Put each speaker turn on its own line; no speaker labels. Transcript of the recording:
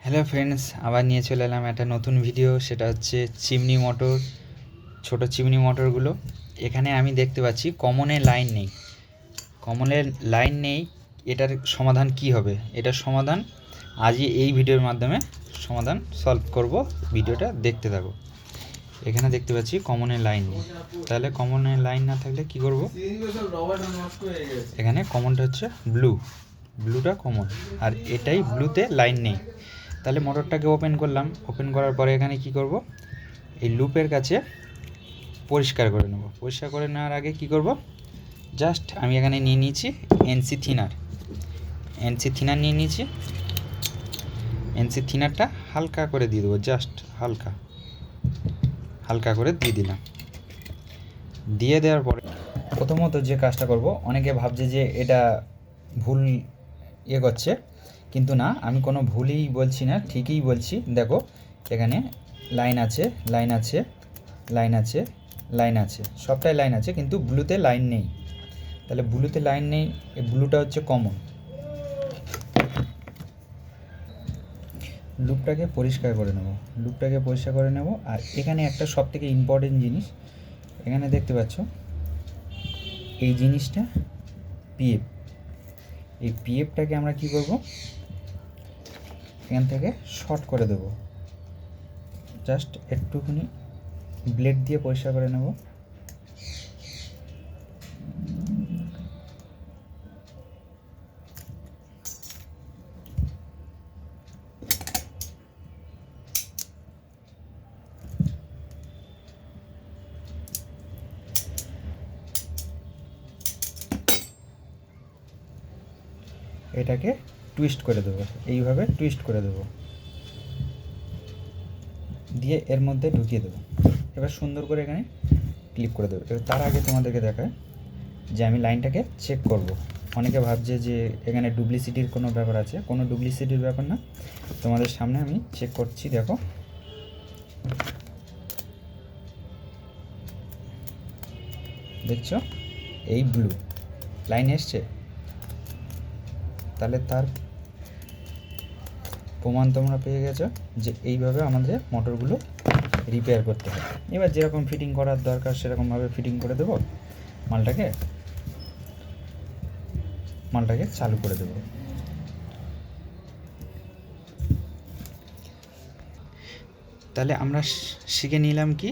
Hello friends, আবার নিয়ে চলে এলাম একটা নতুন ভিডিও। সেটা হচ্ছে চিমনি মোটর, ছোট চিমনি মোটরগুলো। এখানে আমি দেখতে পাচ্ছি কমনের লাইন নেই। কমনের লাইন নেই, এটার সমাধান কি হবে? এটার সমাধান আজই এই ভিডিওর মাধ্যমে সমাধান সলভ করব। ভিডিওটা দেখতে থাকো। এখানে দেখতে পাচ্ছি কমনের লাইন নেই। তাহলে কমনের লাইন না থাকলে কি করব? এখানে কমনটা হচ্ছে ব্লুটা কমন, আর এটাই ব্লুতে লাইন নেই। তাহলে মোটরটাকে ওপেন করলাম। ওপেন করার পরে এখানে কি করব? এই লুপের কাছে পরিষ্কার করে নেব। পরিষ্কার করে নেওয়ার আগে কি করব? জাস্ট আমি এখানে নিয়ে নিয়েছি এনসি থিনার নিয়ে নিয়েছি। এনসি থিনারটা হালকা করে দিয়ে দেবো, জাস্ট হালকা করে দিয়ে দিলাম। দিয়ে দেওয়ার পরে প্রথমত যে কাজটা করব, অনেকে ভাবছে যে এটা ভুল করছে, কিন্তু না, আমি কোনো ভুলই বলছি না, ঠিকই বলছি। দেখো এখানে লাইন আছে, সবটাই লাইন আছে, কিন্তু ব্লুতে লাইন নেই। তাহলে ব্লুতে লাইন নেই, এই ব্লুটা হচ্ছে কমন। লুপটাকে পরিষ্কার করে নেব। আর এখানে একটা সবথেকে ইম্পর্টেন্ট জিনিস এখানে দেখতে পাচ্ছ, এই জিনিসটা পিএফ। এই পিএফটাকে আমরা কি করব? এখান থেকে শর্ট করে দেব। জাস্ট একটুখানি ব্লেড দিয়ে পরিষ্কার করে নেব। এটাকে টুইস্ট করে দেবো, এইভাবে টুইস্ট করে দেবো, দিয়ে এর মধ্যে ঢুকিয়ে দেবো। এবার সুন্দর করে এখানে ক্লিপ করে দেবো। এবার তার আগে তোমাদেরকে দেখায় যে আমি লাইনটাকে চেক করব। অনেকে ভাবছে যে এখানে ডুপ্লিসিটির কোনো ব্যাপার আছে, কোনো ডুপ্লিসিটির ব্যাপার না। তোমাদের সামনে আমি চেক করছি, দেখো। দেখছো এই ব্লু লাইন এসছে। তাহলে তার প্রমাণ তোমরা পেয়ে গেছো যে এইভাবে আমাদের মোটরগুলো রিপেয়ার করতে হয়। এবার যেরকম ফিটিং করার দরকার সেরকমভাবে ফিটিং করে দেবো। মালটাকে চালু করে দেবো। তাহলে আমরা শিখে নিলাম কি,